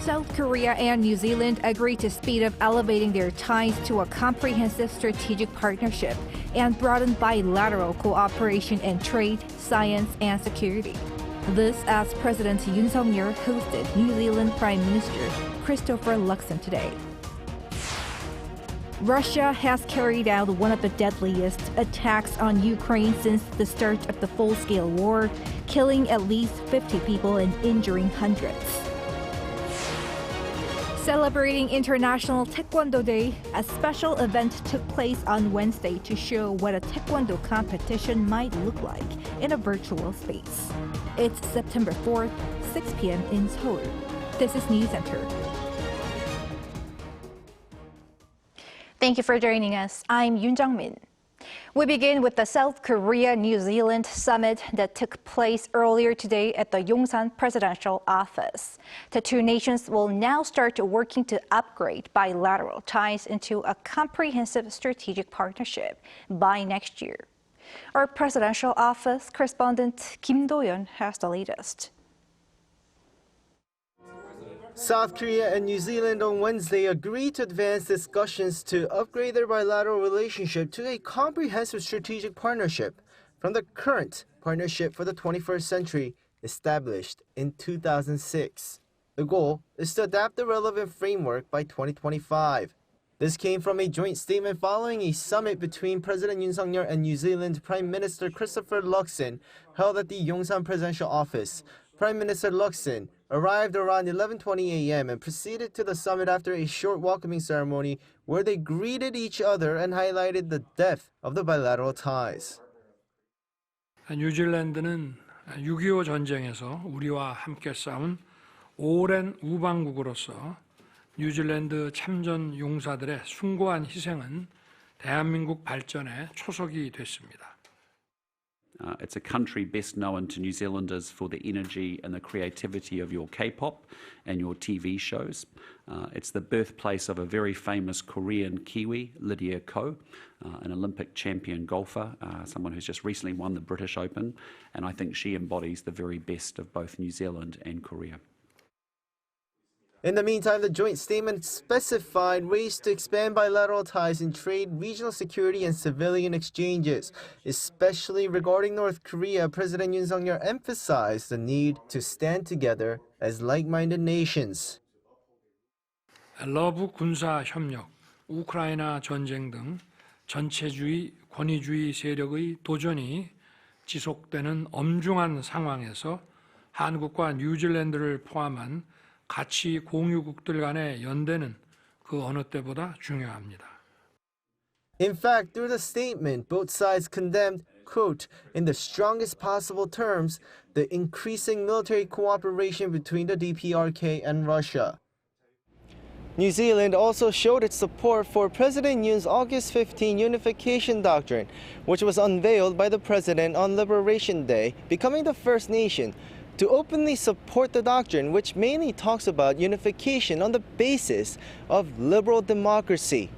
South Korea and New Zealand agreed to speed up elevating their ties to a comprehensive strategic partnership and broaden bilateral cooperation in trade, science, and security. This as President Yoon hosted New Zealand Prime Minister Uljin today. Russia has carried out one of the deadliest attacks on Ukraine since the start of the full-scale war, killing at least 50 people and injuring hundreds. Celebrating International Taekwondo Day, a special event took place on Wednesday to show what a Taekwondo competition might look like in a virtual space. It's September 4th, 6 p.m. in Seoul. This is Newscenter. Thank you for joining us. I'm Yoon Min. We begin with the South Korea-New Zealand summit that took place earlier today at the Yongsan Presidential Office. The two nations will now start working to upgrade bilateral ties into a comprehensive strategic partnership by next year. Our Presidential Office correspondent Kim Do-yeon has the latest. South Korea and New Zealand on Wednesday agreed to advance discussions to upgrade their bilateral relationship to a comprehensive strategic partnership from the current Partnership for the 21st Century established in 2006. The goal is to adapt the relevant framework by 2025. This came from a joint statement following a summit between President Yoon and New Zealand Prime Minister Uljin held at the Yongsan Presidential Office. Prime Minister Uljin arrived around 11:20 a.m. and proceeded to the summit after a short welcoming ceremony where they greeted each other and highlighted the depth of the bilateral ties. 뉴질랜드는 6.25 전쟁에서 우리와 함께 싸운 오랜 우방국으로서 뉴질랜드 참전 용사들의 숭고한 희생은 대한민국 발전의 초석이 됐습니다. It's a country best known to New Zealanders for the energy and the creativity of your K-pop and your TV shows. It's the birthplace of a very famous Korean Kiwi, Lydia Ko, an Olympic champion golfer, someone who's just recently won the British Open, and I think she embodies the very best of both New Zealand and Korea. In the meantime, the joint statement specified ways to expand bilateral ties in trade, regional security, and civilian exchanges. Especially regarding North Korea, President Yoon emphasized the need to stand together as like-minded nations. 러브 군사 협력, 우크라이나 전쟁 등 전체주의, 권위주의 세력의 도전이 지속되는 엄중한 상황에서 한국과 뉴질랜드를 포함한 가치 공유국들 간의 연대는 그 어느 때보다 중요합니다. In fact, through the statement, both sides condemned, quote, in the strongest possible terms, the increasing military cooperation between the DPRK and Russia. New Zealand also showed its support for President Yoon's August 15 Unification Doctrine, which was unveiled by the President on Liberation Day, becoming the first nation to openly support the doctrine, which mainly talks about unification on the basis of liberal democracy.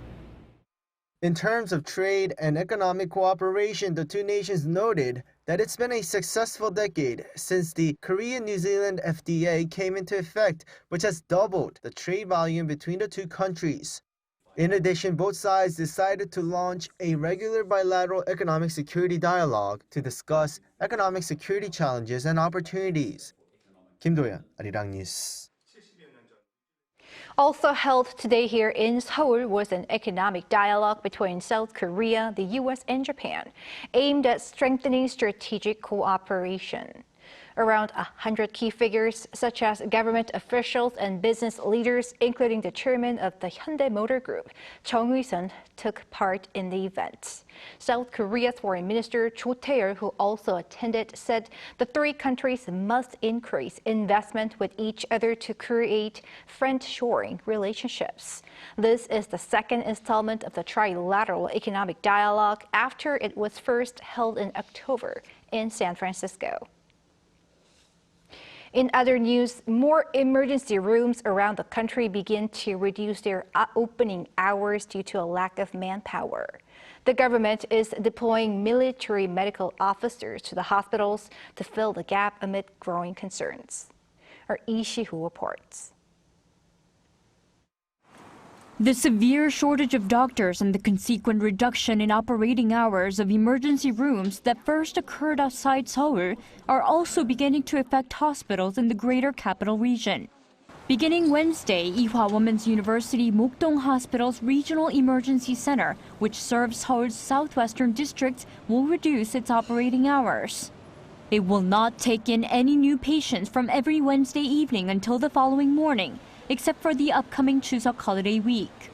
In terms of trade and economic cooperation, the two nations noted that it's been a successful decade since the Korea-New Zealand FTA came into effect, which has doubled the trade volume between the two countries. In addition, both sides decided to launch a regular bilateral economic security dialogue to discuss economic security challenges and opportunities. Kim Do-yeon, Arirang News. Also held today here in Seoul was an economic dialogue between South Korea, the U.S., and Japan, aimed at strengthening strategic cooperation. Around 100 key figures, such as government officials and business leaders, including the chairman of the Hyundai Motor Group, Chung Hui-sun, took part in the event. South Korea's Foreign Minister Cho Tae-yeol, who also attended, said the three countries must increase investment with each other to create friend-shoring relationships. This is the second installment of the trilateral economic dialogue after it was first held in October in San Francisco. In other news, more emergency rooms around the country begin to reduce their opening hours due to a lack of manpower. The government is deploying military medical officers to the hospitals to fill the gap amid growing concerns. Our Lee Si-hoo reports. The severe shortage of doctors and the consequent reduction in operating hours of emergency rooms that first occurred outside Seoul are also beginning to affect hospitals in the greater capital region. Beginning Wednesday, Ewha Women's University Mokdong Hospital's Regional Emergency Center, which serves Seoul's southwestern districts, will reduce its operating hours. It will not take in any new patients from every Wednesday evening until the following morning, except for the upcoming Chuseok holiday week.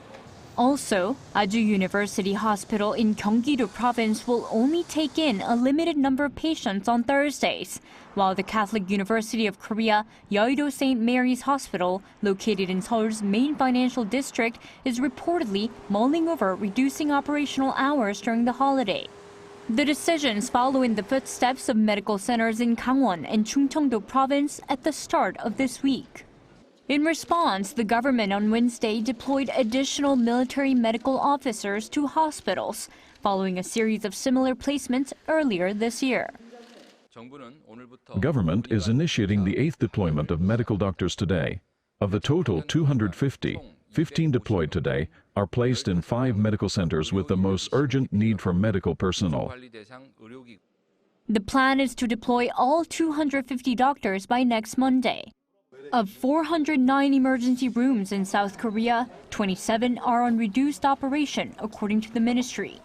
Also, Aju University Hospital in Gyeonggi-do Province will only take in a limited number of patients on Thursdays, while the Catholic University of Korea Yeouido St. Mary's Hospital, located in Seoul's main financial district, is reportedly mulling over reducing operational hours during the holiday. The decisions follow in the footsteps of medical centers in Gangwon and Chungcheong-do Province at the start of this week. In response, the government on Wednesday deployed additional military medical officers to hospitals, following a series of similar placements earlier this year. Government is initiating the 8th deployment of medical doctors today. Of the total 250, 15 deployed today are placed in 5 medical centers with the most urgent need for medical personnel. The plan is to deploy all 250 doctors by next Monday. Of 409 emergency rooms in South Korea, 27 are on reduced operation, according to the ministry.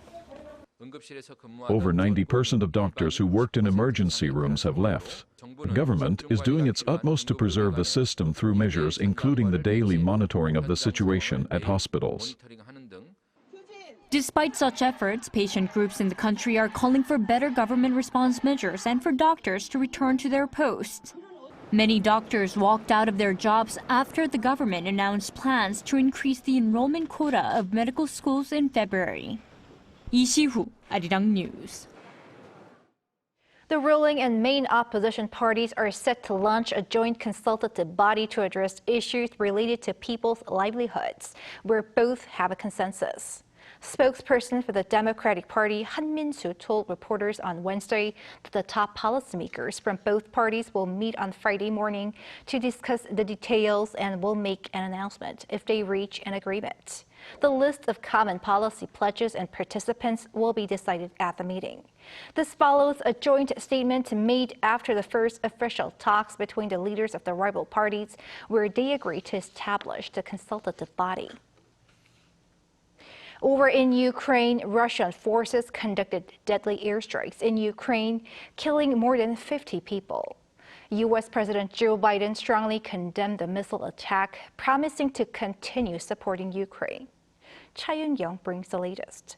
Over 90% of doctors who worked in emergency rooms have left. The government is doing its utmost to preserve the system through measures including the daily monitoring of the situation at hospitals. Despite such efforts, patient groups in the country are calling for better government response measures and for doctors to return to their posts. Many doctors walked out of their jobs after the government announced plans to increase the enrollment quota of medical schools in February. Lee Si-hoo, Arirang News. The ruling and main opposition parties are set to launch a joint consultative body to address issues related to people's livelihoods, where both have a consensus. Spokesperson for the Democratic Party, Han Min-soo, told reporters on Wednesday that the top policymakers from both parties will meet on Friday morning to discuss the details and will make an announcement if they reach an agreement. The list of common policy pledges and participants will be decided at the meeting. This follows a joint statement made after the first official talks between the leaders of the rival parties, where they agreed to establish the consultative body. Over in Ukraine, Russian forces conducted deadly airstrikes in Ukraine, killing more than 50 people. U.S. President Joe Biden strongly condemned the missile attack, promising to continue supporting Ukraine. Cha Yoon-young brings the latest.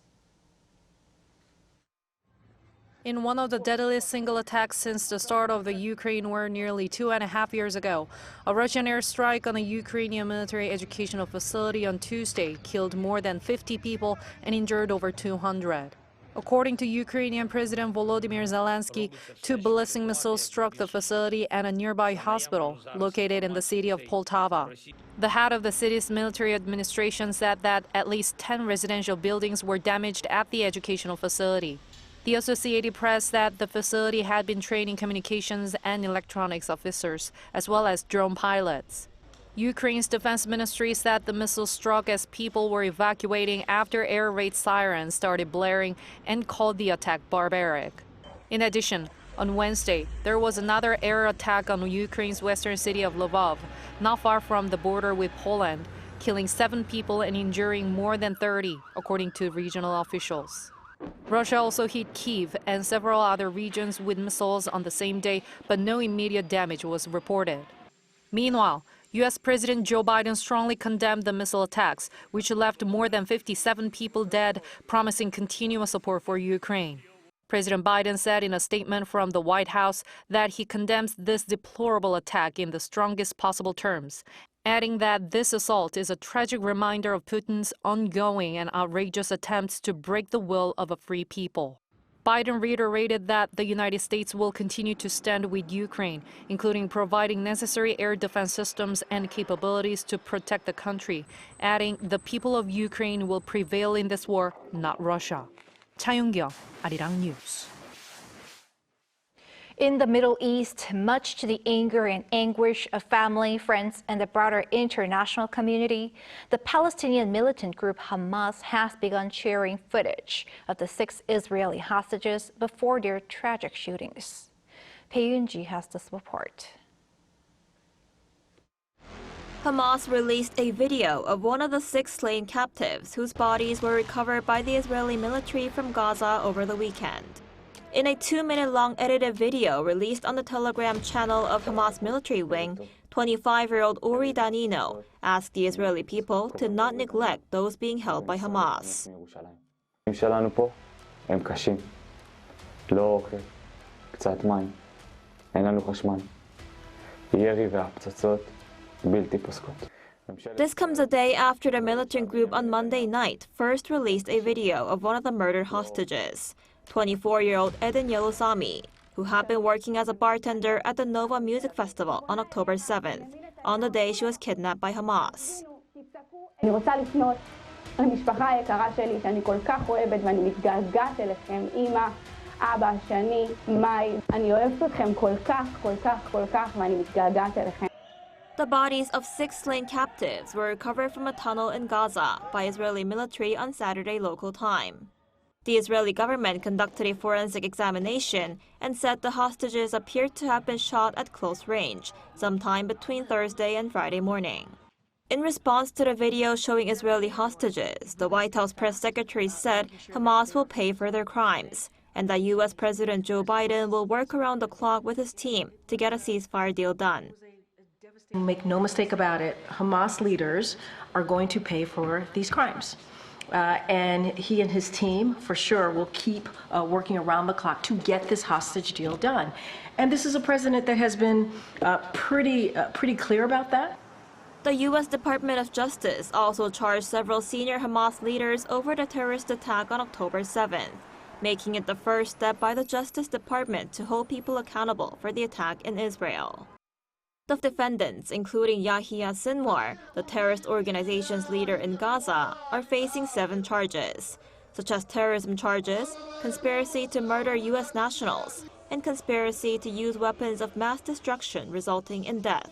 In one of the deadliest single attacks since the start of the Ukraine war nearly 2.5 years ago, a Russian airstrike on a Ukrainian military educational facility on Tuesday killed more than 50 people and injured over 200. According to Ukrainian President Volodymyr Zelensky, 2 ballistic missiles struck the facility and a nearby hospital located in the city of Poltava. The head of the city's military administration said that at least 10 residential buildings were damaged at the educational facility. The Associated Press said the facility had been training communications and electronics officers, as well as drone pilots. Ukraine's defense ministry said the missile struck as people were evacuating after air raid sirens started blaring and called the attack barbaric. In addition, on Wednesday, there was another air attack on Ukraine's western city of Lvov, not far from the border with Poland, killing 7 people and injuring more than 30, according to regional officials. Russia also hit Kyiv and several other regions with missiles on the same day, but no immediate damage was reported. Meanwhile, U.S. President Joe Biden strongly condemned the missile attacks, which left more than 57 people dead, promising continuous support for Ukraine. President Biden said in a statement from the White House that he condemns this deplorable attack in the strongest possible terms, adding that this assault is a tragic reminder of Putin's ongoing and outrageous attempts to break the will of a free people. Biden reiterated that the United States will continue to stand with Ukraine, including providing necessary air defense systems and capabilities to protect the country, adding the people of Ukraine will prevail in this war, not Russia. Cha Yoon-young, Arirang News. In the Middle East, much to the anger and anguish of family, friends, and the broader international community, the Palestinian militant group Hamas has begun sharing footage of the 6 Israeli hostages before their tragic shootings. Pei Yun-ji has this report. Hamas released a video of one of the 6 slain captives whose bodies were recovered by the Israeli military from Gaza over the weekend. In a 2-minute-long edited video released on the Telegram channel of Hamas military wing, 25-year-old Uri Danino asked the Israeli people to not neglect those being held by Hamas. This comes a day after the militant group on Monday night first released a video of one of the murdered hostages, 24-year-old Eden Yelusami, who had been working as a bartender at the Nova Music Festival on October 7th, on the day she was kidnapped by Hamas. אני רוצה לפנות למשפחה היקרה שלי שאני כל כך אוהבת ואני מתגעגעת אליכם, אמא, אבא, שני, מאי, אני אוהבת אתכם כל כך ואני מתגעגעת אליכם. The bodies of 6 slain captives were recovered from a tunnel in Gaza by Israeli military on Saturday local time. The Israeli government conducted a forensic examination and said the hostages appeared to have been shot at close range, sometime between Thursday and Friday morning. In response to the video showing Israeli hostages, the White House press secretary said Hamas will pay for their crimes, and that U.S. President Joe Biden will work around the clock with his team to get a ceasefire deal done. Make no mistake about it, Hamas leaders are going to pay for these crimes. And he and his team, for sure, will keep working around the clock to get this hostage deal done. And this is a president that has been pretty clear about that. The U.S. Department of Justice also charged several senior Hamas leaders over the terrorist attack on October 7th, making it the first step by the Justice Department to hold people accountable for the attack in Israel. The defendants, including Yahya Sinwar, the terrorist organization's leader in Gaza, are facing 7 charges, such as terrorism charges, conspiracy to murder U.S. nationals, and conspiracy to use weapons of mass destruction resulting in death.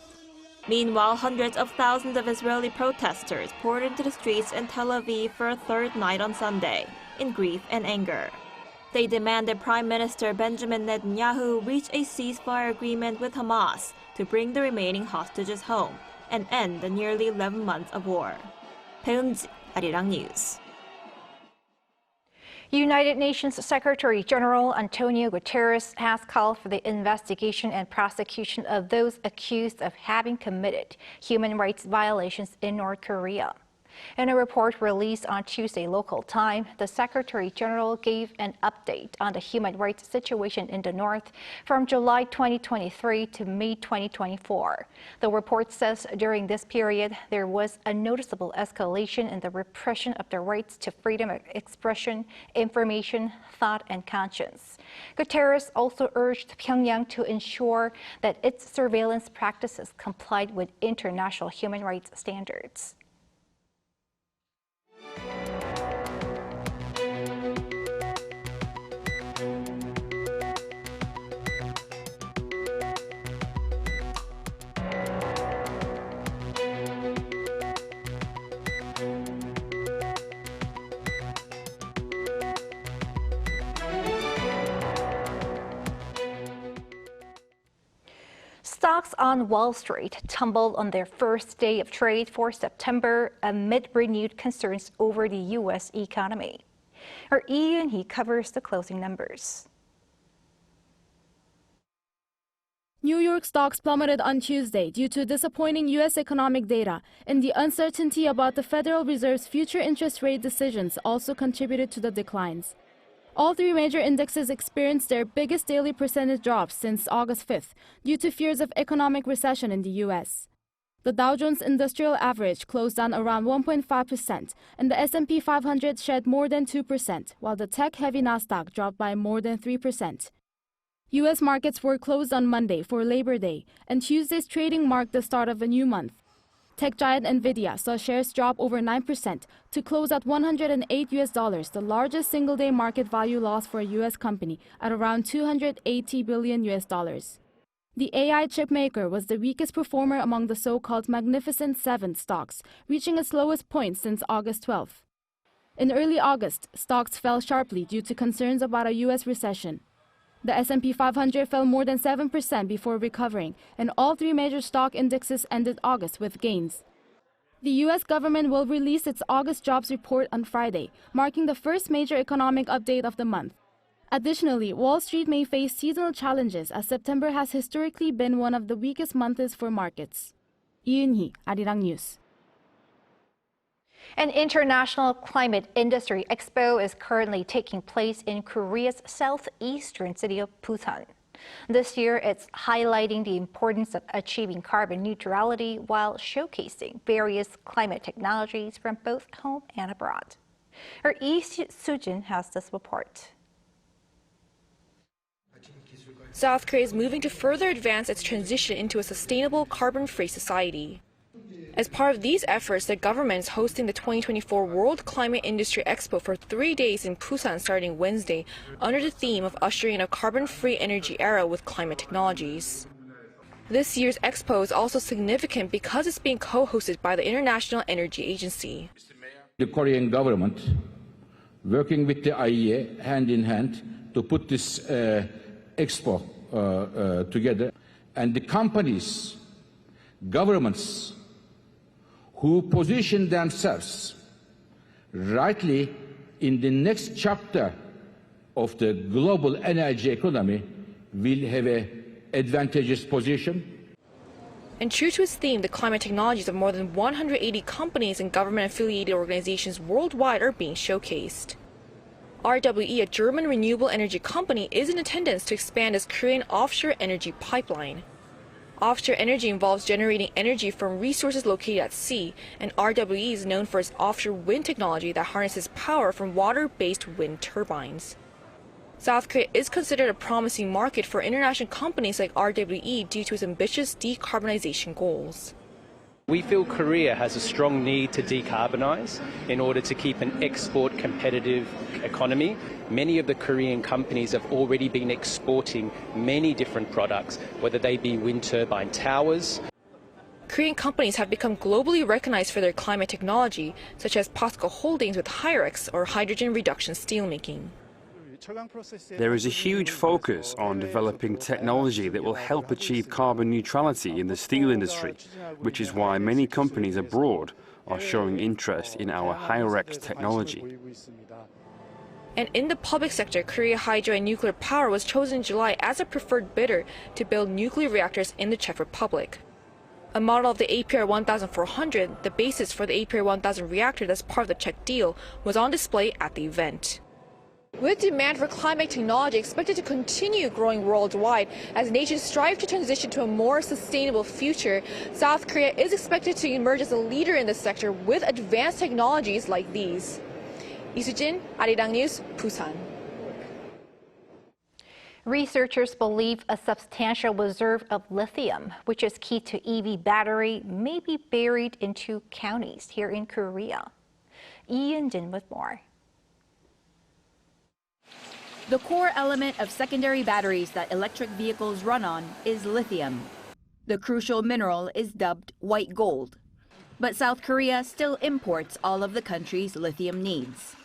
Meanwhile, hundreds of thousands of Israeli protesters poured into the streets in Tel Aviv for a 3rd night on Sunday, in grief and anger. They demanded Prime Minister Benjamin Netanyahu reach a ceasefire agreement with Hamas to bring the remaining hostages home and end the nearly 11 months of war. Peunji, Arirang News. United Nations Secretary General Antonio Guterres has called for the investigation and prosecution of those accused of having committed human rights violations in North Korea. In a report released on Tuesday local time, the Secretary General gave an update on the human rights situation in the North from July 2023 to May 2024. The report says during this period, there was a noticeable escalation in the repression of the rights to freedom of expression, information, thought, and conscience. Guterres also urged Pyongyang to ensure that its surveillance practices complied with international human rights standards. Stocks on Wall Street tumbled on their first day of trade for September amid renewed concerns over the U.S. economy. Our Yoon covers the closing numbers. New York stocks plummeted on Tuesday due to disappointing U.S. economic data, and the uncertainty about the Federal Reserve's future interest rate decisions also contributed to the declines. All 3 major indexes experienced their biggest daily percentage drops since August 5th due to fears of economic recession in the U.S. The Dow Jones Industrial Average closed down around 1.5%, and the S&P 500 shed more than 2%, while the tech-heavy Nasdaq dropped by more than 3%. U.S. markets were closed on Monday for Labor Day, and Tuesday's trading marked the start of a new month. Tech giant Nvidia saw shares drop over 9% to close at $108, the largest single-day market value loss for a U.S. company at around $280 billion. The AI chip maker was the weakest performer among the so-called Magnificent Seven stocks, reaching its lowest point since August 12th. In early August, stocks fell sharply due to concerns about a U.S. recession. The S&P 500 fell more than 7% before recovering, and all three major stock indexes ended August with gains. The U.S. government will release its August jobs report on Friday, marking the first major economic update of the month. Additionally, Wall Street may face seasonal challenges as September has historically been one of the weakest months for markets. Yoon-Hee, Arirang News. An international climate industry expo is currently taking place in Korea's southeastern city of Busan. This year, it's highlighting the importance of achieving carbon neutrality while showcasing various climate technologies from both home and abroad. Our Lee Soo-jin has this report. South Korea is moving to further advance its transition into a sustainable, carbon-free society. As part of these efforts, the government is hosting the 2024 World Climate Industry Expo for 3 days in Busan starting Wednesday under the theme of ushering in a carbon-free energy era with climate technologies. This year's expo is also significant because it's being co-hosted by the International Energy Agency. The Korean government, working with the IEA hand in hand to put this expo together, and the companies, governments, who position themselves rightly in the next chapter of the global energy economy will have an advantageous position. And true to its theme, the climate technologies of more than 180 companies and government-affiliated organizations worldwide are being showcased. RWE, a German renewable energy company, is in attendance to expand its Korean offshore energy pipeline. Offshore energy involves generating energy from resources located at sea, and RWE is known for its offshore wind technology that harnesses power from water-based wind turbines. South Korea is considered a promising market for international companies like RWE due to its ambitious decarbonization goals. We feel Korea has a strong need to decarbonize in order to keep an export competitive economy. Many of the Korean companies have already been exporting many different products, whether they be wind turbine towers. Korean companies have become globally recognized for their climate technology, such as POSCO Holdings with Hyrex or hydrogen reduction steelmaking. There is a huge focus on developing technology that will help achieve carbon neutrality in the steel industry, which is why many companies abroad are showing interest in our Hyrex technology. And in the public sector, Korea Hydro and Nuclear Power was chosen in July as a preferred bidder to build nuclear reactors in the Czech Republic. A model of the APR 1400, the basis for the APR 1000 reactor that's part of the Czech deal, was on display at the event. With demand for climate technology expected to continue growing worldwide as nations strive to transition to a more sustainable future, South Korea is expected to emerge as a leader in the sector with advanced technologies like these. Lee Soo-jin, Arirang News, Busan. Researchers believe a substantial reserve of lithium, which is key to EV battery, may be buried in 2 counties here in Korea. Yoon-Jin with more. The core element of secondary batteries that electric vehicles run on is lithium. The crucial mineral is dubbed white gold. But South Korea still imports all of the country's lithium needs.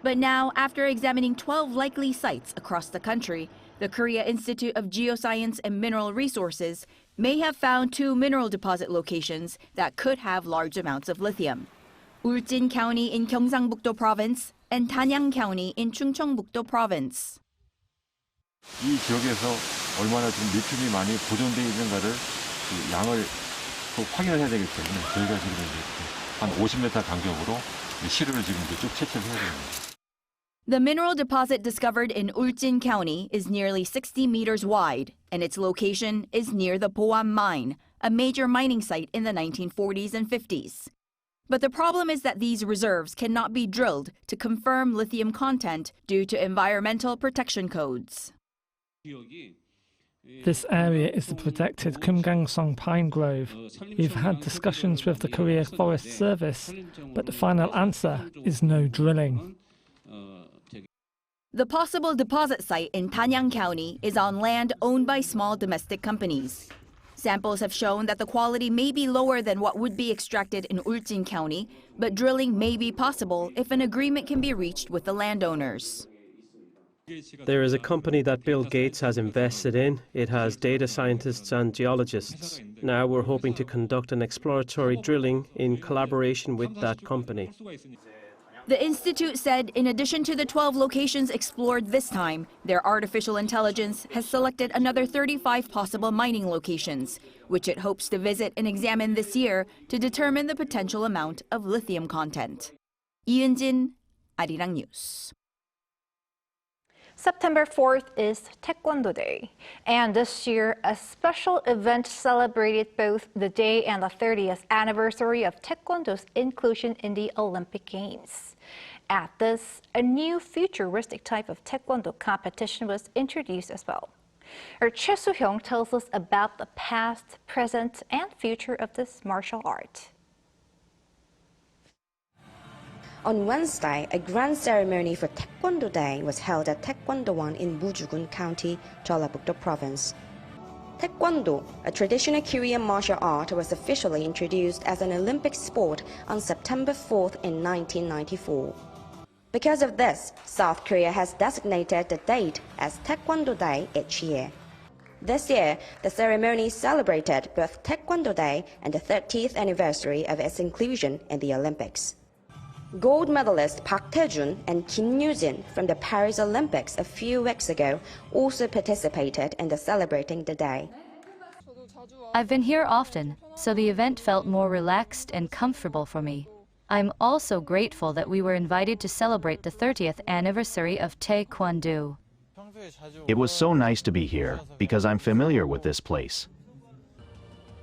But now, after examining 12 likely sites across the country, the Korea Institute of Geoscience and Mineral Resources may have found 2 mineral deposit locations that could have large amounts of lithium. Uljin County in Gyeongsang-buk-do Province and Danyang County in Chungcheongbuk-do Province. 이 지역에서 얼마나 좀 리튬이 많이 보존되어 있는가를 양을 꼭 확인을 해야 되기 때문에 저희가 지금 한 50m 간격으로 시루를 지금 쭉 채취를 해야 됩니다. The mineral deposit discovered in Uljin County is nearly 60 meters wide, and its location is near the Boam mine, a major mining site in the 1940s and 50s. But the problem is that these reserves cannot be drilled to confirm lithium content due to environmental protection codes. This area is the protected Kumgangsong Pine Grove. We've had discussions with the Korea Forest Service, but the final answer is no drilling. The possible deposit site in Danyang County is on land owned by small domestic companies. Samples have shown that the quality may be lower than what would be extracted in Uljin County, but drilling may be possible if an agreement can be reached with the landowners. There is a company that Bill Gates has invested in. It has data scientists and geologists. Now we're hoping to conduct an exploratory drilling in collaboration with that company. The institute said in addition to the 12 locations explored this time, their artificial intelligence has selected another 35 possible mining locations, which it hopes to visit and examine this year to determine the potential amount of lithium content. Yoon-Jin, Arirang News. September 4th is Taekwondo Day, and this year a special event celebrated both the day and the 30th anniversary of Taekwondo's inclusion in the Olympic Games. At this, a new futuristic type of Taekwondo competition was introduced as well. Our Choi Soo-hyung tells us about the past, present, and future of this martial art. On Wednesday, a grand ceremony for Taekwondo Day was held at Taekwondo-won in Mujugun County, Jeollabuk-do Province. Taekwondo, a traditional Korean martial art, was officially introduced as an Olympic sport on September 4th in 1994. Because of this, South Korea has designated the date as Taekwondo Day each year. This year, the ceremony celebrated both Taekwondo Day and the 30th anniversary of its inclusion in the Olympics. Gold medalist Park Tae-jun and Kim Yoo-jin from the Paris Olympics a few weeks ago also participated in the celebrating the day. I've been here often, so the event felt more relaxed and comfortable for me. I'm also grateful that we were invited to celebrate the 30th anniversary of Taekwondo. It was so nice to be here because I'm familiar with this place.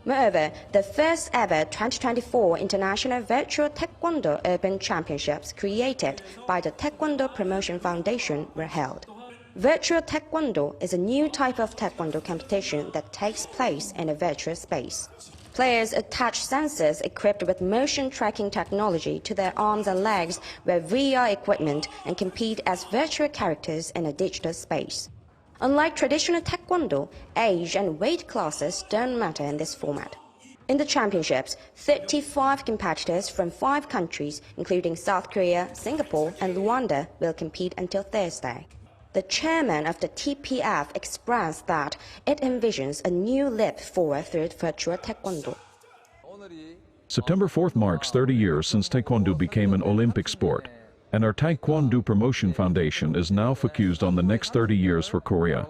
Moreover, the first ever 2024 International Virtual Taekwondo Open Championships created by the Taekwondo Promotion Foundation were held. Virtual Taekwondo is a new type of Taekwondo competition that takes place in a virtual space. Players attach sensors equipped with motion tracking technology to their arms and legs, wear VR equipment, and compete as virtual characters in a digital space. Unlike traditional Taekwondo, age and weight classes don't matter in this format. In the championships, 35 competitors from 5 countries, including South Korea, Singapore, and Rwanda, will compete until Thursday. The chairman of the TPF expressed that it envisions a new leap forward through virtual Taekwondo. September 4th marks 30 years since Taekwondo became an Olympic sport, and our Taekwondo Promotion Foundation is now focused on the next 30 years for Korea.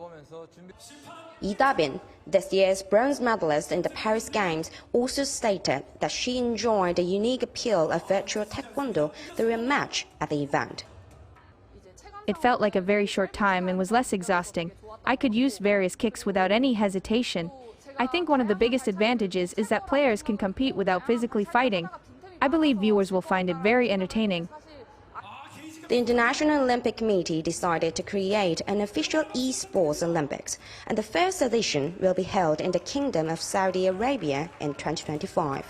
Lee Da-bin, this year's bronze medalist in the Paris Games, also stated that she enjoyed the unique appeal of virtual Taekwondo through a match at the event. It felt like a very short time and was less exhausting. I could use various kicks without any hesitation. I think one of the biggest advantages is that players can compete without physically fighting. I believe viewers will find it very entertaining. The International Olympic Committee decided to create an official esports Olympics, and the first edition will be held in the Kingdom of Saudi Arabia in 2025.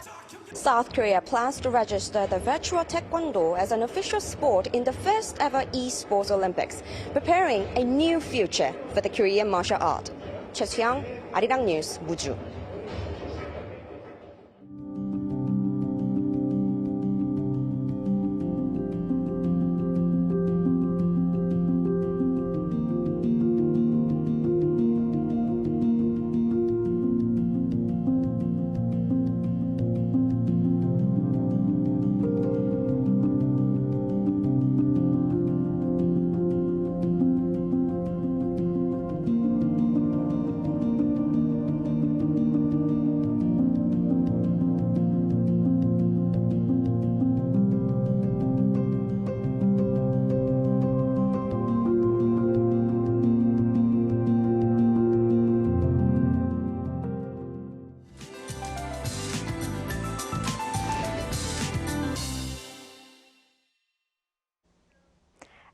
South Korea plans to register the virtual Taekwondo as an official sport in the first ever esports Olympics, preparing a new future for the Korean martial art. Choi Soo-hyung, Arirang News, Muju.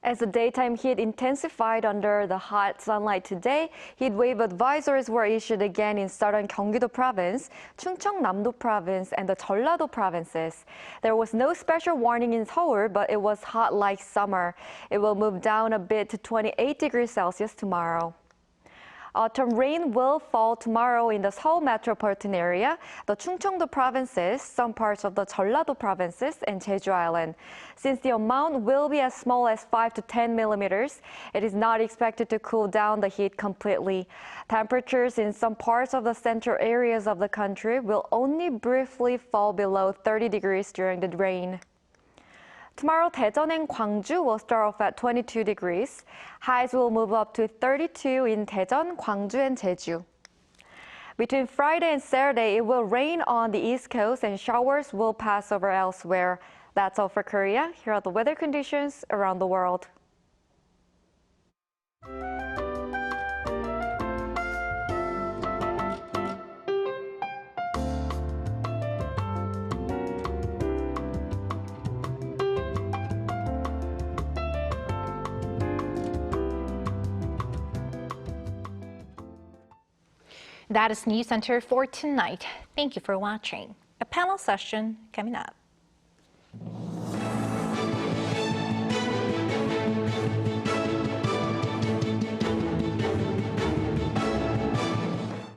As the daytime heat intensified under the hot sunlight today, heat wave advisories were issued again in southern Gyeonggi-do province, Chungcheong-namdo province, and the Jeollado provinces. There was no special warning in Seoul, but it was hot like summer. It will move down a bit to 28 degrees Celsius tomorrow. Autumn rain will fall tomorrow in the Seoul metropolitan area, the Chungcheong-do provinces, some parts of the Jeollado provinces, and Jeju Island. Since the amount will be as small as 5 to 10 millimeters, it is not expected to cool down the heat completely. Temperatures in some parts of the central areas of the country will only briefly fall below 30 degrees during the rain. Tomorrow, Daejeon and Gwangju will start off at 22 degrees. Highs will move up to 32 in Daejeon, Gwangju, and Jeju. Between Friday and Saturday, it will rain on the East Coast and showers will pass over elsewhere. That's all for Korea. Here are the weather conditions around the world. That is Newscenter for tonight. Thank you for watching. A panel session coming up.